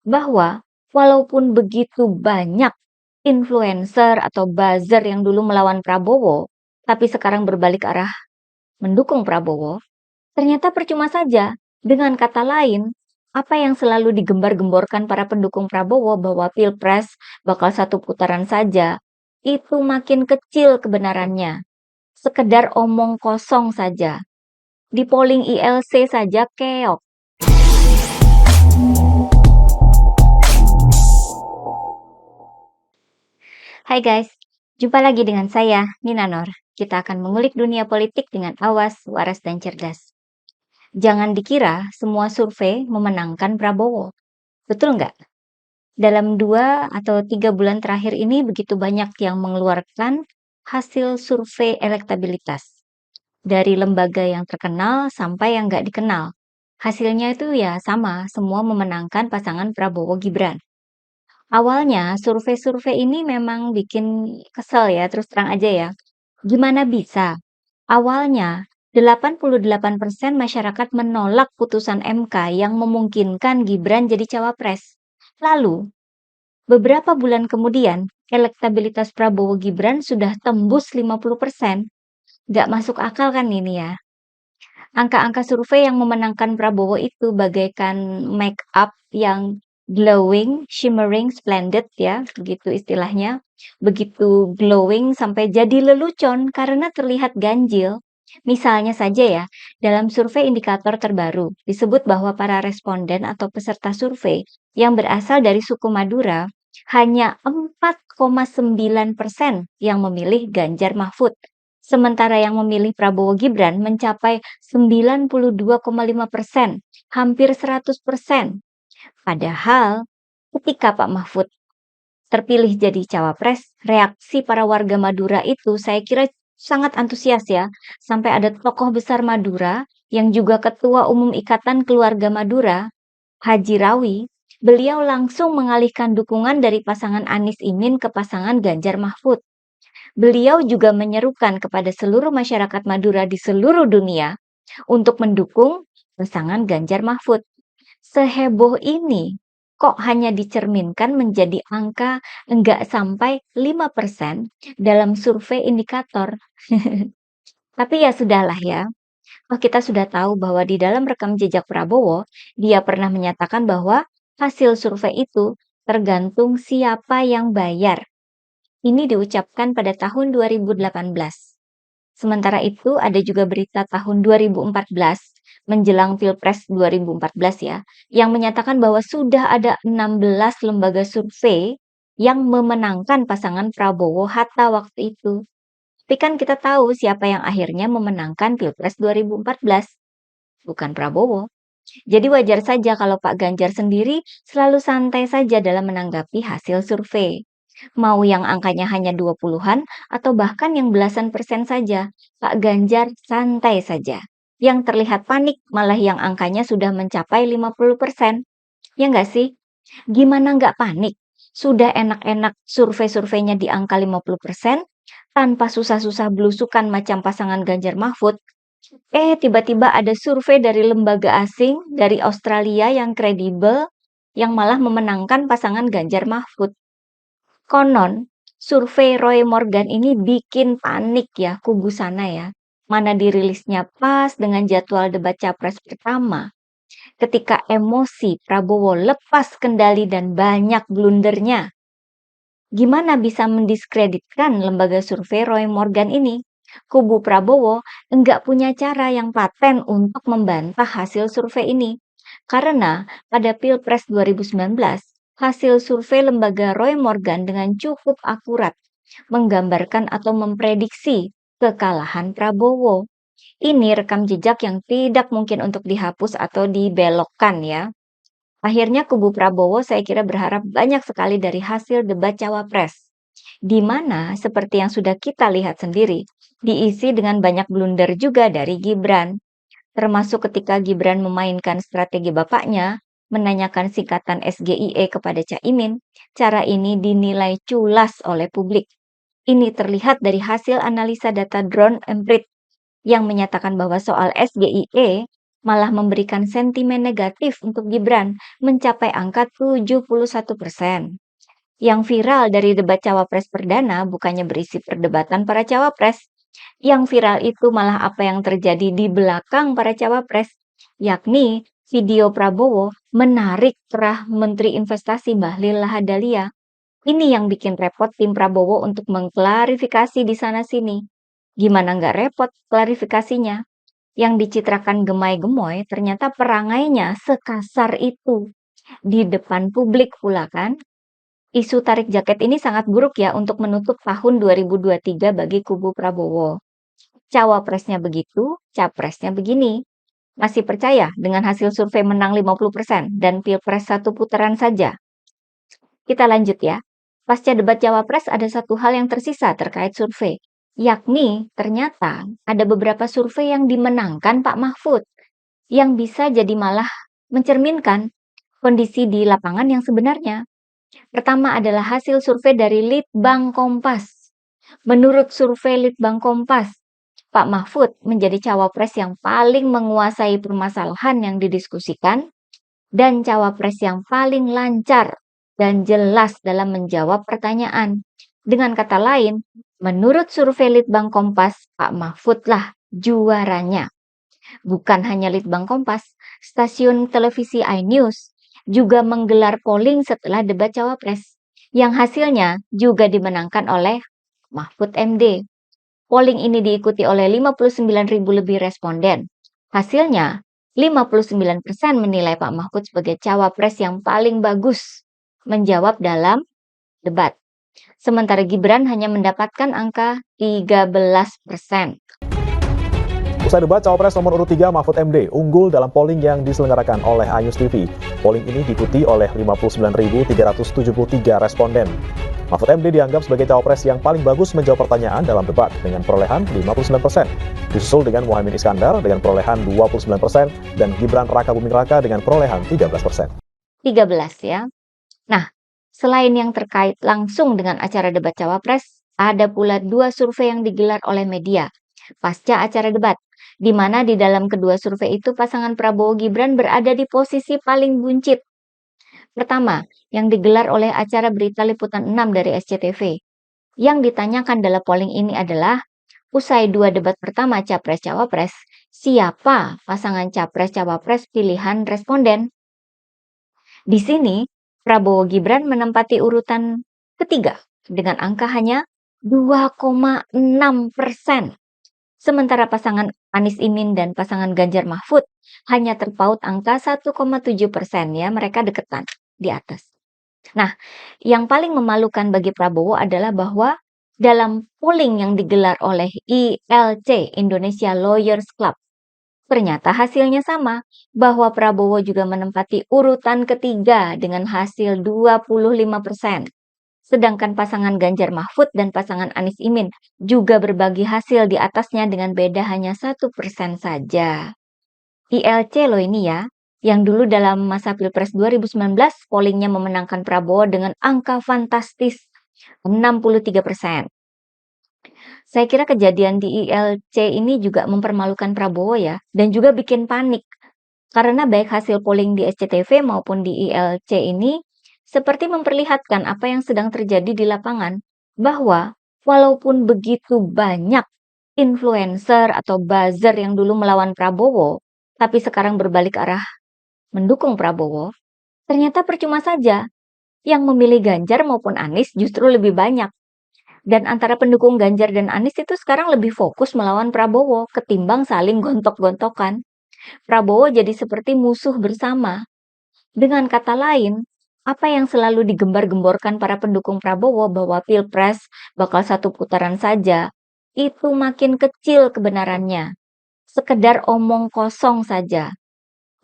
bahwa walaupun begitu banyak influencer atau buzzer yang dulu melawan Prabowo, tapi sekarang berbalik arah mendukung Prabowo, ternyata percuma saja. Dengan kata lain, apa yang selalu digembar-gemborkan para pendukung Prabowo bahwa Pilpres bakal satu putaran saja, itu makin kecil kebenarannya. Sekedar omong kosong saja. Di polling ILC saja keok. Hai guys, jumpa lagi dengan saya, Nina Nur. Kita akan mengulik dunia politik dengan awas, waras, dan cerdas. Jangan dikira semua survei memenangkan Prabowo. Betul nggak? Dalam 2 atau 3 bulan terakhir ini begitu banyak yang mengeluarkan hasil survei elektabilitas. Dari lembaga yang terkenal sampai yang nggak dikenal. Hasilnya itu ya sama, semua memenangkan pasangan Prabowo Gibran. Awalnya survei-survei ini memang bikin kesel ya, terus terang aja ya. Gimana bisa? Awalnya 88% masyarakat menolak putusan MK yang memungkinkan Gibran jadi cawapres. Lalu, beberapa bulan kemudian, elektabilitas Prabowo Gibran sudah tembus 50%. Nggak masuk akal kan ini ya? Angka-angka survei yang memenangkan Prabowo itu bagaikan make up yang glowing, shimmering, splendid ya, begitu istilahnya. Begitu glowing sampai jadi lelucon karena terlihat ganjil. Misalnya saja ya, dalam survei indikator terbaru, disebut bahwa para responden atau peserta survei yang berasal dari suku Madura hanya 4,9% yang memilih Ganjar Mahfud. Sementara yang memilih Prabowo Gibran mencapai 92,5%, hampir 100%. Padahal ketika Pak Mahfud terpilih jadi cawapres, reaksi para warga Madura itu saya kira sangat antusias ya. Sampai ada tokoh besar Madura yang juga Ketua Umum Ikatan Keluarga Madura, Haji Rawi, beliau langsung mengalihkan dukungan dari pasangan Anies Imin ke pasangan Ganjar Mahfud. Beliau juga menyerukan kepada seluruh masyarakat Madura di seluruh dunia untuk mendukung pasangan Ganjar Mahfud. Seheboh ini kok hanya dicerminkan menjadi angka enggak sampai 5% dalam survei indikator. Tapi ya sudahlah ya. Oh, kita sudah tahu bahwa di dalam rekam jejak Prabowo, dia pernah menyatakan bahwa hasil survei itu tergantung siapa yang bayar. Ini diucapkan pada tahun 2018. Sementara itu ada juga berita tahun 2014 menjelang Pilpres 2014 ya, yang menyatakan bahwa sudah ada 16 lembaga survei yang memenangkan pasangan Prabowo Hatta waktu itu. Tapi kan kita tahu siapa yang akhirnya memenangkan Pilpres 2014, bukan Prabowo. Jadi wajar saja kalau Pak Ganjar sendiri selalu santai saja dalam menanggapi hasil survei. Mau yang angkanya hanya 20-an atau bahkan yang belasan persen saja, Pak Ganjar santai saja. Yang terlihat panik malah yang angkanya sudah mencapai 50%. Ya nggak sih? Gimana nggak panik? Sudah enak-enak survei-surveinya di angka 50%, tanpa susah-susah belusukan macam pasangan Ganjar Mahfud. Tiba-tiba ada survei dari lembaga asing dari Australia yang kredibel, yang malah memenangkan pasangan Ganjar Mahfud. Konon, survei Roy Morgan ini bikin panik ya kubu sana ya. Mana dirilisnya pas dengan jadwal debat capres pertama. Ketika emosi Prabowo lepas kendali dan banyak blundernya. Gimana bisa mendiskreditkan lembaga survei Roy Morgan ini? Kubu Prabowo enggak punya cara yang paten untuk membantah hasil survei ini. Karena pada Pilpres 2019, hasil survei lembaga Roy Morgan dengan cukup akurat menggambarkan atau memprediksi kekalahan Prabowo. Ini rekam jejak yang tidak mungkin untuk dihapus atau dibelokkan ya. Akhirnya kubu Prabowo saya kira berharap banyak sekali dari hasil debat cawapres. Di mana seperti yang sudah kita lihat sendiri, diisi dengan banyak blunder juga dari Gibran. Termasuk ketika Gibran memainkan strategi bapaknya, menanyakan singkatan SGIE kepada Caimin, cara ini dinilai culas oleh publik. Ini terlihat dari hasil analisa data drone Emprit yang menyatakan bahwa soal SGIE malah memberikan sentimen negatif untuk Gibran mencapai angka 71%. Yang viral dari debat cawapres perdana bukannya berisi perdebatan para cawapres. Yang viral itu malah apa yang terjadi di belakang para cawapres, yakni video Prabowo menarik kerah Menteri Investasi Bahlil Lahadalia. Ini yang bikin repot tim Prabowo untuk mengklarifikasi di sana-sini. Gimana nggak repot klarifikasinya? Yang dicitrakan gemai-gemoy ternyata perangainya sekasar itu. Di depan publik pula kan? Isu tarik jaket ini sangat buruk ya untuk menutup tahun 2023 bagi kubu Prabowo. Cawapresnya begitu, capresnya begini. Masih percaya dengan hasil survei menang 50% dan pilpres satu putaran saja? Kita lanjut ya. Pasca debat cawapres ada satu hal yang tersisa terkait survei, yakni ternyata ada beberapa survei yang dimenangkan Pak Mahfud, yang bisa jadi malah mencerminkan kondisi di lapangan yang sebenarnya. Pertama adalah hasil survei dari Litbang Kompas. Menurut survei Litbang Kompas, Pak Mahfud menjadi cawapres yang paling menguasai permasalahan yang didiskusikan dan cawapres yang paling lancar dan jelas dalam menjawab pertanyaan. Dengan kata lain, menurut survei Litbang Kompas, Pak Mahfud lah juaranya. Bukan hanya Litbang Kompas, stasiun televisi iNews juga menggelar polling setelah debat cawapres, yang hasilnya juga dimenangkan oleh Mahfud MD. Polling ini diikuti oleh 59.000 lebih responden. Hasilnya, 59% menilai Pak Mahfud sebagai cawapres yang paling bagus menjawab dalam debat. Sementara Gibran hanya mendapatkan angka 13%. Usai debat, cawapres nomor urut 3 Mahfud MD unggul dalam polling yang diselenggarakan oleh iNews TV. Polling ini diikuti oleh 59.373 responden. Mahfud MD dianggap sebagai cawapres yang paling bagus menjawab pertanyaan dalam debat dengan perolehan 59%. Disusul dengan Muhaimin Iskandar dengan perolehan 29% dan Gibran Rakabuming Raka dengan perolehan 13%. 13 ya. Nah, selain yang terkait langsung dengan acara debat cawapres, ada pula dua survei yang digelar oleh media pasca acara debat, di mana di dalam kedua survei itu pasangan Prabowo Gibran berada di posisi paling buncit. Pertama, yang digelar oleh acara Berita Liputan 6 dari SCTV. Yang ditanyakan dalam polling ini adalah, usai dua debat pertama Capres-Cawapres, siapa pasangan Capres-Cawapres pilihan responden? Di sini, Prabowo Gibran menempati urutan ketiga dengan angka hanya 2,6%. Sementara pasangan Anies Imin dan pasangan Ganjar Mahfud hanya terpaut angka 1,7% ya, mereka deketan di atas. Nah, yang paling memalukan bagi Prabowo adalah bahwa dalam polling yang digelar oleh ILC, Indonesia Lawyers Club, ternyata hasilnya sama, bahwa Prabowo juga menempati urutan ketiga dengan hasil 25%. Sedangkan pasangan Ganjar Mahfud dan pasangan Anies Imin juga berbagi hasil di atasnya dengan beda hanya 1% saja. ILC loh ini ya, yang dulu dalam masa Pilpres 2019 pollingnya memenangkan Prabowo dengan angka fantastis 63%. Saya kira kejadian di ILC ini juga mempermalukan Prabowo ya, dan juga bikin panik. Karena baik hasil polling di SCTV maupun di ILC ini seperti memperlihatkan apa yang sedang terjadi di lapangan, bahwa walaupun begitu banyak influencer atau buzzer yang dulu melawan Prabowo, tapi sekarang berbalik arah mendukung Prabowo, ternyata percuma saja. Yang memilih Ganjar maupun Anies justru lebih banyak. Dan antara pendukung Ganjar dan Anies itu sekarang lebih fokus melawan Prabowo ketimbang saling gontok-gontokan. Prabowo jadi seperti musuh bersama. Dengan kata lain, apa yang selalu digembar-gemborkan para pendukung Prabowo bahwa Pilpres bakal satu putaran saja, itu makin kecil kebenarannya. Sekedar omong kosong saja.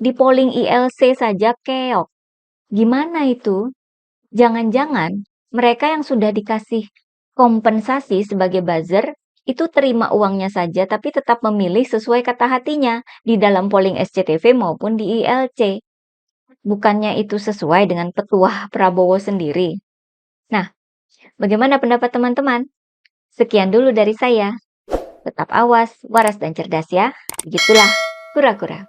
Di polling ILC saja keok. Gimana itu? Jangan-jangan mereka yang sudah dikasih kompensasi sebagai buzzer itu terima uangnya saja tapi tetap memilih sesuai kata hatinya di dalam polling SCTV maupun di ILC. Bukannya itu sesuai dengan petuah Prabowo sendiri. Nah, bagaimana pendapat teman-teman? Sekian dulu dari saya. Tetap awas, waras dan cerdas ya. Begitulah, kura-kura.